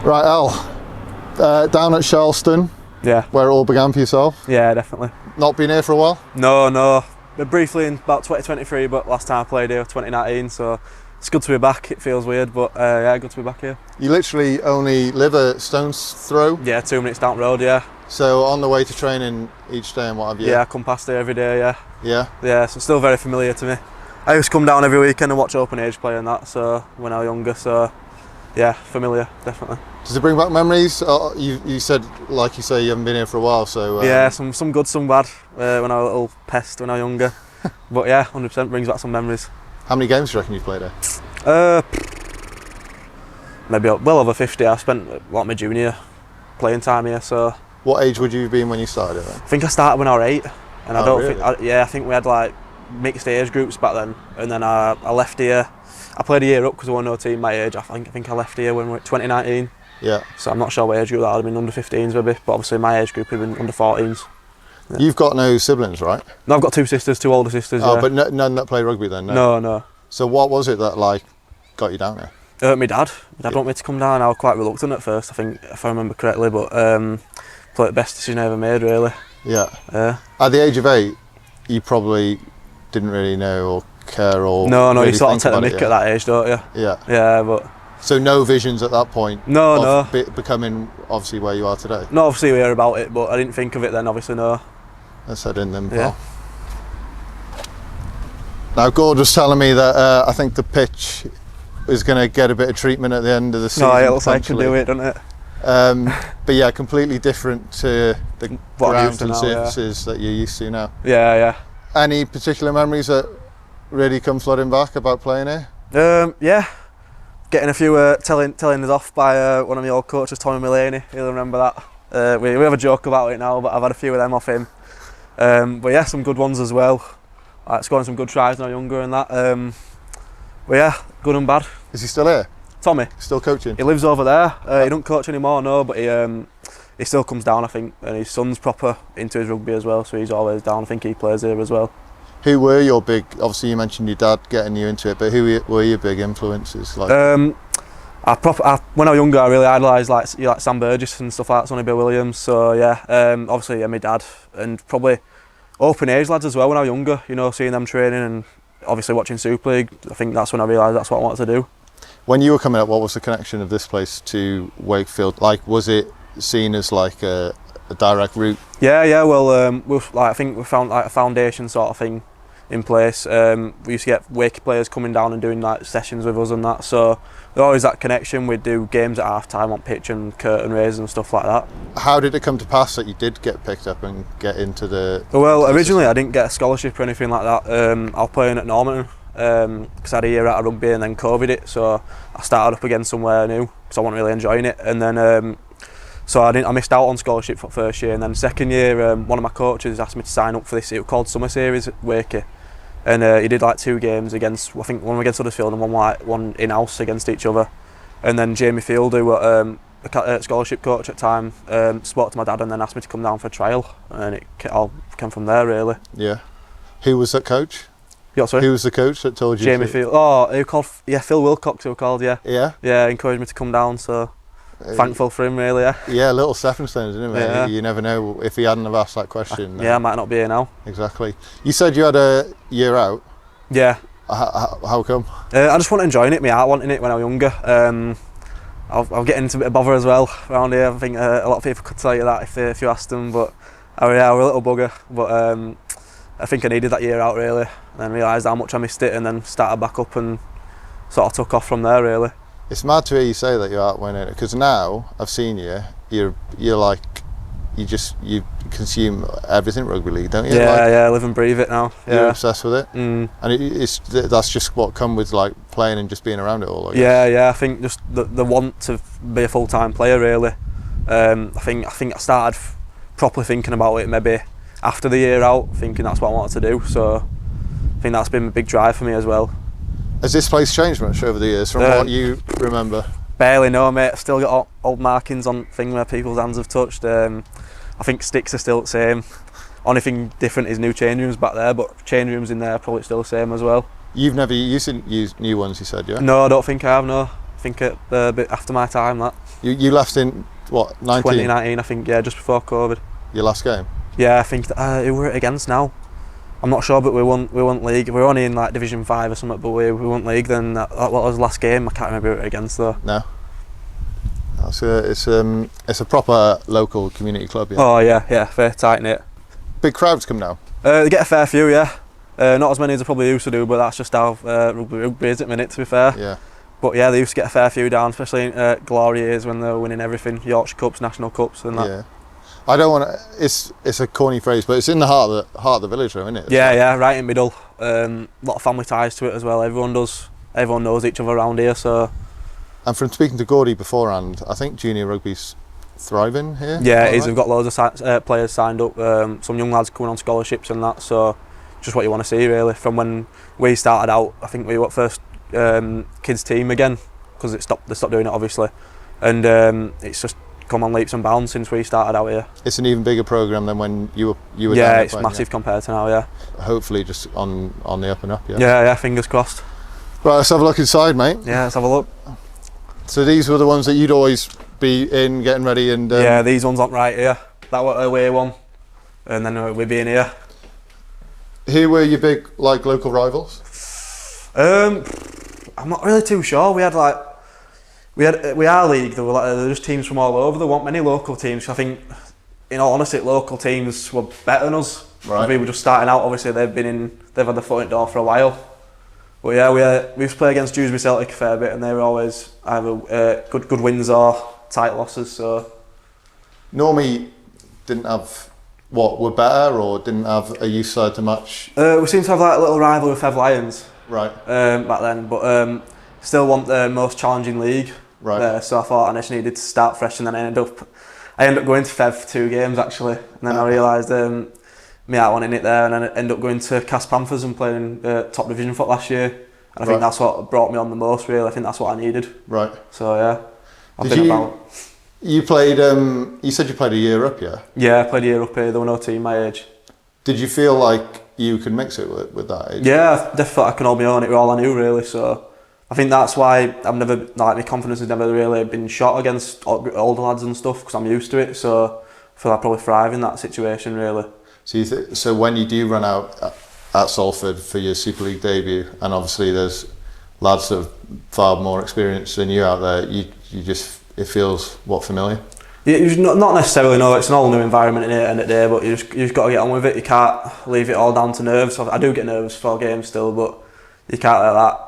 Right, Al, down at Sharlston, Yeah. where it all began for yourself. Yeah, definitely. Not been here for a while? No. Briefly in about 2023, but last time I played here was 2019, so it's good to be back. It feels weird, but yeah, good to be back here. You literally only live a stone's throw? Yeah, 2 minutes down the road, yeah. So on the way to training each day and what have you? Yeah, I come past here every day, yeah. Yeah? Yeah, so it's still very familiar to me. I used to come down every weekend and watch open age play and that, so when I was younger, so yeah, familiar, definitely. Does it bring back memories? You said, like you say, you haven't been here for a while, so... Yeah, some good, some bad, when I was a little pest when I was younger. But yeah, 100% brings back some memories. How many games do you reckon you played here? Maybe well over 50. I spent a lot of my junior playing time here, so... What age would you have been when you started it then? I think I started when I was 8, and I don't really? think... I think we had like mixed age groups back then, and then I left here. I played a year up because there was no team my age. I think I left here when we were 2019. Yeah. So I'm not sure what age group that would have been, under 15s maybe, but obviously my age group would have been under 14s. Yeah. You've got no siblings, right? No, I've got 2 sisters, 2 older sisters. Oh, yeah. but none that play rugby then? No. So what was it that like got you down here? My dad wanted me to come down. I was quite reluctant at first, I think, if I remember correctly, but probably the best decision I ever made, really. Yeah. At the age of 8, you probably didn't really know or care or... No, really you sort of take the think mick about at that age, don't you? Yeah. Yeah, but... So no visions at that point? No. Becoming obviously where you are today? No, obviously we hear about it, but I didn't think of it then, obviously, no. Let's head in then, pal. Yeah. Now, Gord was telling me that I think the pitch is going to get a bit of treatment at the end of the season. No, it looks like it can do it, doesn't it? But yeah, completely different to the What I'm grounds used to and now, surfaces that you're used to now. Yeah. Any particular memories that really come flooding back about playing here? Yeah. Getting a few telling us off by one of my old coaches, Tommy Mullaney. He'll remember that. We have a joke about it now, but I've had a few of them off him. But yeah, some good ones as well. Like scoring some good tries when I was younger and that. But yeah, good and bad. Is he still here? Tommy. Still coaching? He lives over there. He don't coach anymore, no, but he still comes down, I think. And his son's proper into his rugby as well, so he's always down. I think he plays here as well. Who were your big, obviously you mentioned your dad getting you into it, but who were your big influences? Like? When I was younger, I really idolised like Sam Burgess and stuff like that, Sonny Bill Williams. So yeah, obviously my dad, and probably open age lads as well when I was younger, you know, seeing them training and obviously watching Super League. I think that's when I realised that's what I wanted to do. When you were coming up, what was the connection of this place to Wakefield? Like, was it seen as like a direct route? Yeah. Well, I think we found like a foundation sort of thing in place. We used to get Wake players coming down and doing like sessions with us and that. So there's always that connection. We'd do games at half time on pitch and curtain raises and stuff like that. How did it come to pass that you did get picked up and get into the... Well, originally I didn't get a scholarship or anything like that. I was playing at Normanton because I had a year out of rugby and then COVID it. So I started up again somewhere new because I wasn't really enjoying it. And then so I missed out on scholarship for first year, and then second year one of my coaches asked me to sign up for this. It was called Summer Series at Wakey, and he did like 2 games against, I think one against Huddersfield and one in-house against each other. And then Jamie Field, who was a scholarship coach at the time, spoke to my dad and then asked me to come down for a trial, and it all came from there really. Yeah. Who was that coach? Yeah, sorry? Who was the coach that told you? Jamie Field. Oh, he was called, Phil Wilcox, he was called, yeah. Yeah? Yeah, he encouraged me to come down, so... Thankful for him, really. Yeah, little stepping stones, isn't it? Yeah. You never know if he hadn't have asked that question. Yeah, I might not be here now. Exactly. You said you had a year out. Yeah. How come? I just wasn't enjoying it. My heart wanting it when I was younger. I'll get into a bit of bother as well around here. I think a lot of people could tell you that if you asked them. But we're a little bugger. But I think I needed that year out really, and then realised how much I missed it, and then started back up and sort of took off from there really. It's mad to hear you say that you're out winning it, because now I've seen you. You're like, you consume everything rugby league, don't you? Yeah, live and breathe it now. Yeah. You're obsessed with it, and that's just what come with like playing and just being around it all. I guess. Yeah. I think just the want to be a full-time player really. I think I started properly thinking about it maybe after the year out, thinking that's what I wanted to do. So I think that's been a big drive for me as well. Has this place changed much over the years from what you remember? Barely, no mate. Still got old markings on things where people's hands have touched. I think sticks are still the same. Only thing different is new change rooms back there, but change rooms in there are probably still the same as well. You've never used new ones, you said, yeah? No, I don't think I have, no. think a bit after my time. That You left in what, 19? 2019, I think. Yeah, just before COVID. Your last game? Yeah, I think who were it against now? I'm not sure, but we won league. We were only in like Division 5 or something, but we won league. Then what was the last game? I can't remember who it was against though. No. It's a proper local community club. Yeah. Oh yeah, fair, tight knit. Big crowds come down. They get a fair few, yeah. Not as many as they probably used to do, but that's just how rugby is at the minute, to be fair. Yeah. But yeah, they used to get a fair few down, especially in glory years when they were winning everything, Yorkshire Cups, National Cups, and that. Yeah. I don't want to. It's a corny phrase, but it's in the heart of the village, though, isn't it? Yeah, right in the middle. A lot of family ties to it as well. Everyone knows each other around here. So. And from speaking to Gordy beforehand, I think junior rugby's thriving here. Yeah, it is. We've got loads of players signed up. Some young lads coming on scholarships and that. So, just what you want to see really. From when we started out, I think we were first kids team again because they stopped doing it obviously, and it's just come on leaps and bounds since we started out here. It's an even bigger programme than when you were Yeah, down it's massive compared to now. Yeah. Hopefully, just on the up and up. Yeah. Yeah. Fingers crossed. Right, let's have a look inside, mate. Yeah, let's have a look. So these were the ones that you'd always be in, getting ready, and yeah, these ones aren't right here. That was away one, and then we'd be in here. Here were your big local rivals. I'm not really too sure. We had our league. There were just teams from all over. There weren't many local teams. I think, in all honesty, local teams were better than us. Right. We were just starting out. Obviously, they've had the foot in the door for a while. But yeah, we used to play against Dewsbury Celtic a fair bit, and they were always either good wins or tight losses. So Normie didn't have were better, or didn't have a youth side to match. we seem to have a little rival with Fev Lions. Right. Back then, but still want the most challenging league. Right. So I thought I just needed to start fresh, and then I ended up going to Fev for 2 games actually, and then I realised me out wanting it there, and then I ended up going to Cas Panthers and playing top division foot last year, and I think that's what brought me on the most really. I think that's what I needed. Right. So yeah, You played. You said you played a year up, yeah. Yeah, I played a year up here. There were no team my age. Did you feel like you could mix it with that age? Yeah, I definitely thought I can hold my own. It was all I knew really. So I think that's why my confidence has never really been shot against older lads and stuff, because I'm used to it. So I feel I probably thrive in that situation really. So when you do run out at Salford for your Super League debut, and obviously there's lads that have far more experience than you out there, it feels familiar. You not necessarily know. It's an all new environment in it end of the day, but you just got to get on with it. You can't leave it all down to nerves. I do get nervous for games still, but you can't let that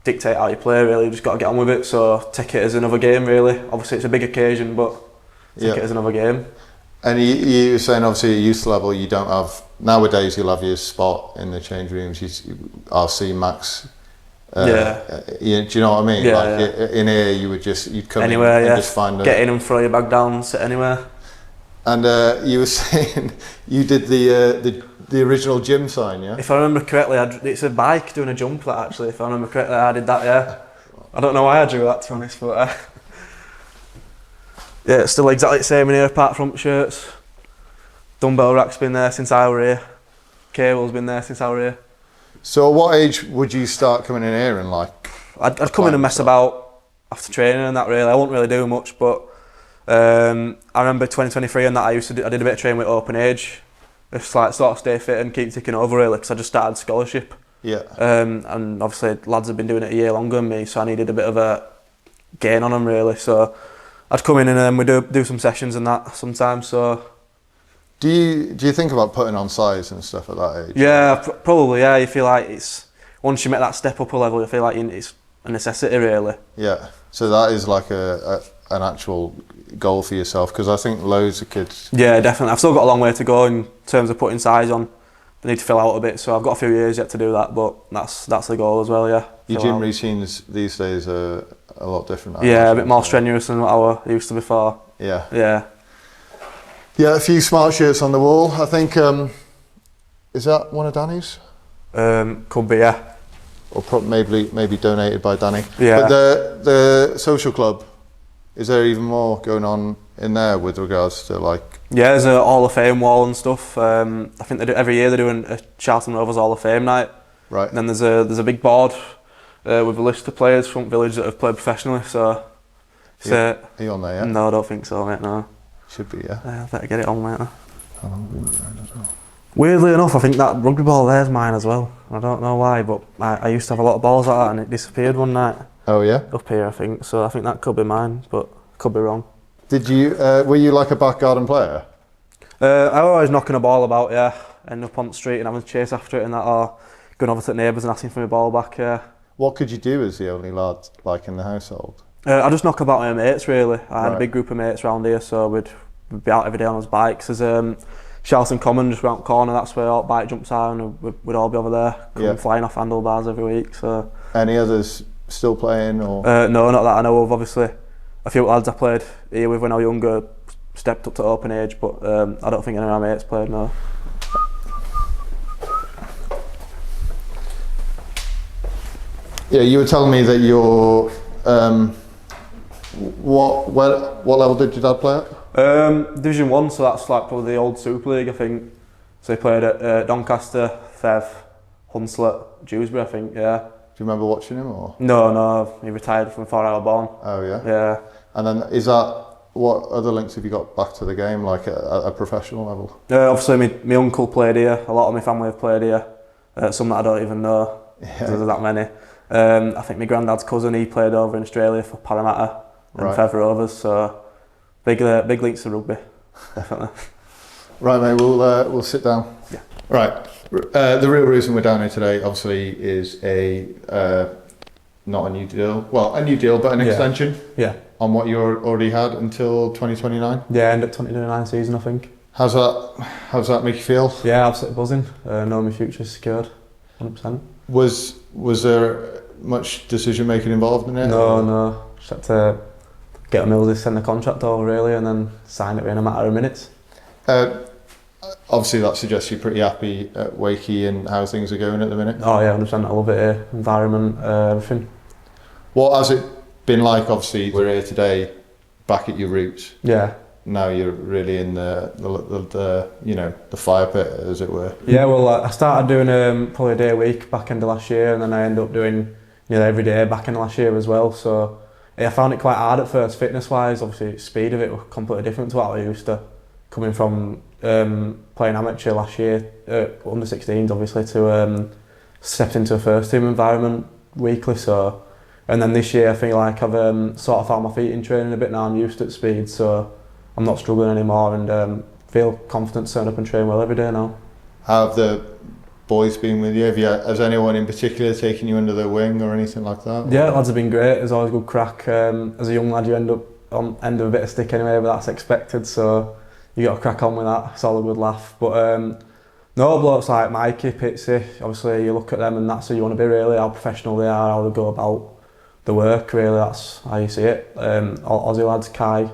dictate how you play really. You just got to get on with it. So take it as another game really. Obviously it's a big occasion, but take it as another game. And you were saying obviously at youth level you don't have, nowadays you'll have your spot in the change rooms. I'll see Max. Do you know what I mean? Yeah, in here you'd come anywhere, in and just find get in and throw your bag down, sit anywhere. And you were saying you did the original gym sign, yeah? If I remember correctly, it's a bike doing a jump. That actually, if I remember correctly, I did that. Yeah, I don't know why I drew that to be honest, but yeah, it's still exactly the same in here apart from shirts. Dumbbell rack's been there since I were here. Cable's been there since I were here. So at what age would you start coming in here and I'd come in and mess about after training and that really. I wouldn't really do much, but I remember 2023 and that I did a bit of training with Open Age. Just sort of stay fit and keep ticking over really, because I just started scholarship. Yeah. And obviously lads have been doing it a year longer than me, so I needed a bit of a gain on them really. So I'd come in and then we do some sessions and that sometimes. So. Do you think about putting on size and stuff at that age? Yeah, probably. Yeah, you feel like once you make that step up a level, you feel like it's a necessity really. Yeah. So that is like an actual goal for yourself, because I think loads of kids. Yeah, definitely. I've still got a long way to go in terms of putting size on. I need to fill out a bit, so I've got a few years yet to do that, but that's the goal as well. Yeah. Your gym routines these days are a lot different. Yeah, a bit more strenuous than what I used to before. Yeah. Yeah. Yeah, a few smart shirts on the wall. I think, is that one of Danny's? Could be, yeah. Or maybe donated by Danny. Yeah. But the social club, is there even more going on in there with regards to Yeah, there's a Hall of Fame wall and stuff. I think every year they're doing a Sharlston Rovers Hall of Fame night. Right. And then there's a big board with a list of players from village that have played professionally. So, Are you on there yet? No, I don't think so, mate. No. Should be, yeah. I better get it on, mate. How long have we been around as well? Weirdly enough, I think that rugby ball there's mine as well. I don't know why, but I used to have a lot of balls like that, and it disappeared one night. Oh yeah. Up here, I think. So I think that could be mine, but could be wrong. Did you? Were you like a back garden player? I was always knocking a ball about, yeah. End up on the street and having to chase after it and that, or going over to the neighbours and asking for my ball back, yeah. What could you do as the only lad, like in the household? I just knock about my mates, really. I had Right. a big group of mates around here, so we'd be out every day on those bikes. There's Sharlston Common just round the corner, that's where all bike jumps are, and we'd all be over there, coming flying off handlebars every week. So. Any others still playing, or? No, not that I know of. Obviously, a few lads I played here with when I was younger stepped up to open age, but I don't think any of my mates played, no. Yeah, you were telling me that you're. What level did your dad play at? Division 1, so that's like probably the old Super League, I think. So he played at Doncaster, Fev, Hunslet, Dewsbury, I think, yeah. Do you remember watching him, or? No, he retired from before I was born. Oh yeah. Yeah. And then what other links have you got back to the game, like at a professional level? Obviously, my uncle played here. A lot of my family have played here. Some that I don't even know. Yeah. There's that many. I think my granddad's cousin, he played over in Australia for Parramatta and Right. Wakefield Rovers. So big links to rugby, definitely. Right, mate. We'll sit down. Yeah. Right. The real reason we're down here today, obviously, is not a new deal. Well, a new deal, but an extension. Yeah. On what you already had until 2029. Yeah, end of 2029 season, I think. How's that make you feel? Yeah, absolutely buzzing. Know my future's secured, 100%. Was there much decision making involved in it? No. Just had to get a Millsy, send the contract over really, and then sign it in a matter of minutes. Obviously, that suggests you're pretty happy at Wakey and how things are going at the minute. Oh yeah, 100%. I love it here. Environment, everything. What has it been like? Obviously, we're here today, back at your roots. Yeah. Now you're really in the fire pit, as it were. Yeah, well, I started doing probably a day a week back end of last year, and then I ended up doing every day back end of last year as well. So yeah, I found it quite hard at first, fitness wise. Obviously, speed of it was completely different to what I used to. Coming from playing amateur last year, under 16s obviously, to stepped into a first team environment weekly. So, and then this year I feel like I've sort of found my feet in training a bit now. I'm used to speed, so I'm not struggling anymore, and feel confident to turn up and train well every day now. How have the boys been with you? Has anyone in particular taken you under their wing or anything like that? Yeah, lads have been great. There's always good crack. As a young lad, you end up on end of a bit of stick anyway, but that's expected. So you got to crack on with that. It's all a good laugh. But no, blokes like Mikey, Pitsy, obviously you look at them and that's who you want to be really. How professional they are, how they go about the work. Really, that's how you see it. Aussie lads, Kai.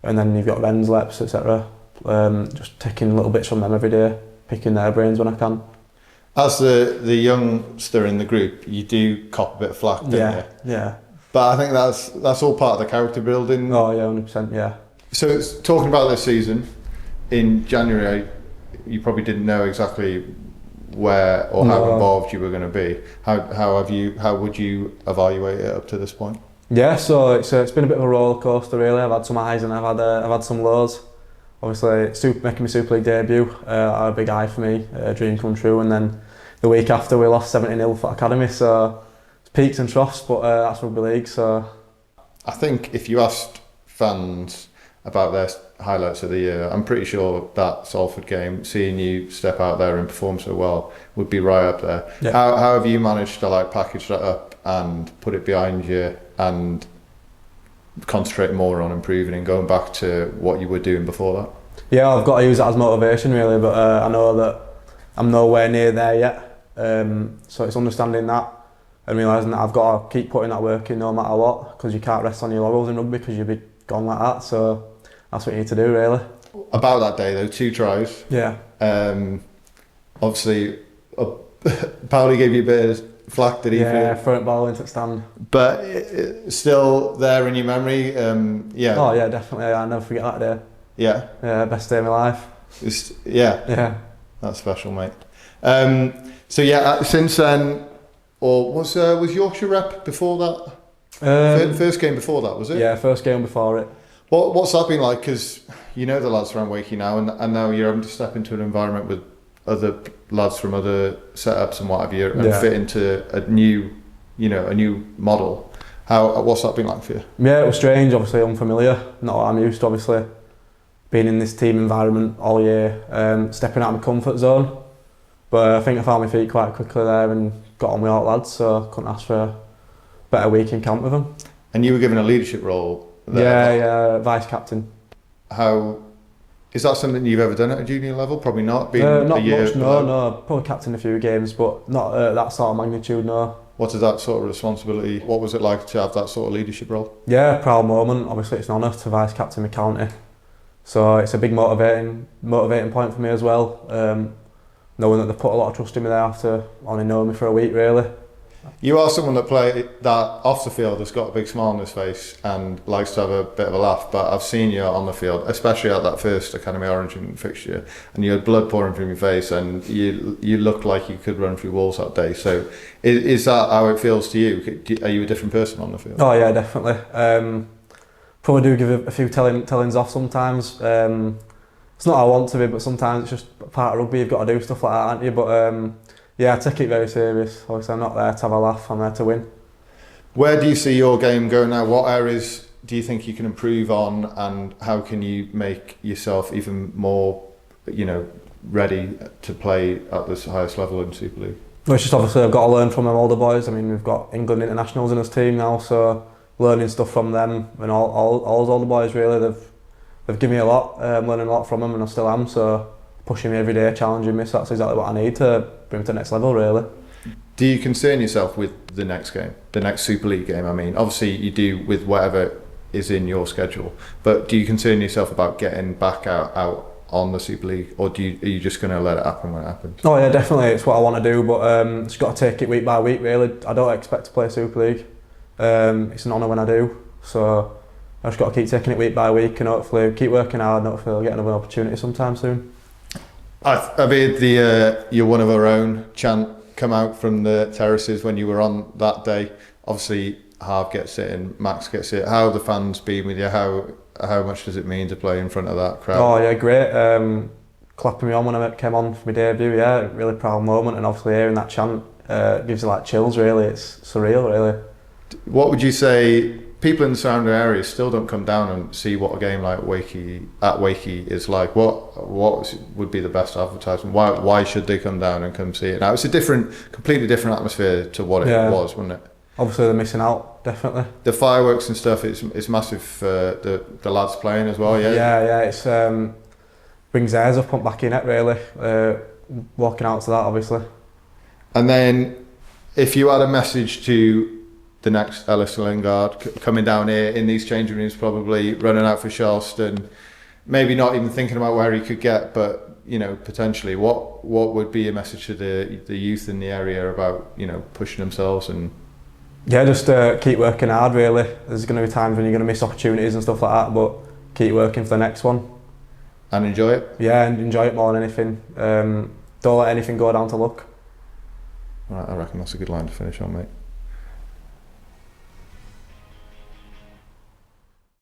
And then you've got Ren's, Leps, etc. Just taking little bits from them every day, picking their brains when I can. As the youngster in the group, you do cop a bit of flack, don't you? Yeah. But I think that's all part of the character building. Oh yeah, 100%, yeah. So talking about this season, in January, you probably didn't know exactly where or how involved you were going to be. How would you evaluate it up to this point? Yeah, so it's been a bit of a roller coaster really. I've had some highs and I've had some lows. Obviously, making my Super League debut, a big high for me, a dream come true. And then the week after, we lost 70-0 for Academy. So it's peaks and troughs, but that's rugby league. So I think if you asked fans about their highlights of the year, I'm pretty sure that Salford game, seeing you step out there and perform so well, would be right up there. Yeah. How have you managed to package that up and put it behind you and concentrate more on improving and going back to what you were doing before that? Yeah, I've got to use that as motivation really, but I know that I'm nowhere near there yet. So it's understanding that and realising that I've got to keep putting that work in no matter what, because you can't rest on your laurels in rugby because you'll be gone like that. So that's what you need to do really. About that day though, 2 tries. Yeah. Obviously, Pauli gave you a bit of flack, did he? Yeah, front ball into the stand. But it's still there in your memory, yeah. Oh yeah, definitely. I'll never forget that day. Yeah. Yeah, best day of my life. Yeah. That's special, mate. So yeah, since then, Or was Yorkshire rep before that? First game before that, was it? Yeah, first game before it. What's that been like? Because you know the lads around Wakey now, and now you're having to step into an environment with other lads from other setups and what have you, and fit into a new model. What's that been like for you? Yeah, it was strange, obviously unfamiliar, not what I'm used to, obviously. Being in this team environment all year, stepping out of my comfort zone. But I think I found my feet quite quickly there and got on with all the lads, so I couldn't ask for a better week in camp with them. And you were given a leadership role there? Yeah, vice captain. How is that something you've ever done at a junior level? Probably not. Not much, no. Probably captained a few games, but not that sort of magnitude, no. What is that sort of responsibility? What was it like to have that sort of leadership role? Yeah, proud moment. Obviously, it's an honour to vice captain my county, so it's a big motivating point for me as well. Knowing that they've put a lot of trust in me there after only knowing me for a week, really. You are someone that off the field has got a big smile on his face and likes to have a bit of a laugh, but I've seen you on the field, especially at that first Academy Origin fixture, and you had blood pouring from your face and you looked like you could run through walls that day. So is that how it feels to you? Are you a different person on the field? Oh yeah, definitely. Probably do give a few tellings off sometimes. It's not how I want to be, but sometimes it's just part of rugby. You've got to do stuff like that, aren't you? But yeah, I take it very serious. Obviously, I'm not there to have a laugh. I'm there to win. Where do you see your game going now? What areas do you think you can improve on, and how can you make yourself even more, ready to play at this highest level in Super League? Well, it's just obviously I've got to learn from them older boys. I mean, we've got England internationals in this team now, so learning stuff from them and all those older boys really. They've given me a lot, learning a lot from them, and I still am. So pushing me every day, challenging me. So that's exactly what I need to bring me to the next level, really. Do you concern yourself with the next game, the next Super League game? I mean, obviously you do with whatever is in your schedule, but do you concern yourself about getting back out on the Super League, or are you just going to let it happen when it happens? Oh yeah, definitely. It's what I want to do, but just got to take it week by week. Really, I don't expect to play Super League. It's an honour when I do, so I've just got to keep taking it week by week and hopefully keep working hard and hopefully I'll get another opportunity sometime soon. I made the "You're one of our own" chant come out from the terraces when you were on that day. Obviously, Harv gets it and Max gets it. How have the fans been with you? How much does it mean to play in front of that crowd? Oh yeah, great. Clapping me on when I came on for my debut. Yeah, really proud moment, and obviously hearing that chant gives you like chills. Really, it's surreal. Really. What would you say? People in the surrounding areas still don't come down and see what a game like Wakey is like. What would be the best advertisement? Why should they come down and come see it? Now it's a completely different atmosphere to what it was, wasn't it? Obviously they're missing out, definitely. The fireworks and stuff, it's massive for the lads playing as well. Yeah. It's brings theirs up, back in it really. Walking out to that, obviously. And then, if you had a message to the next ELLIS Lingard coming down here in these changing rooms, probably running out for Sharlston, maybe not even thinking about where he could get, but potentially, what would be a message to the youth in the area about pushing themselves and just keep working hard. Really, there's going to be times when you're going to miss opportunities and stuff like that, but keep working for the next one and enjoy it. Yeah, and enjoy it more than anything. Don't let anything go down to luck. Right, I reckon that's a good line to finish on, mate.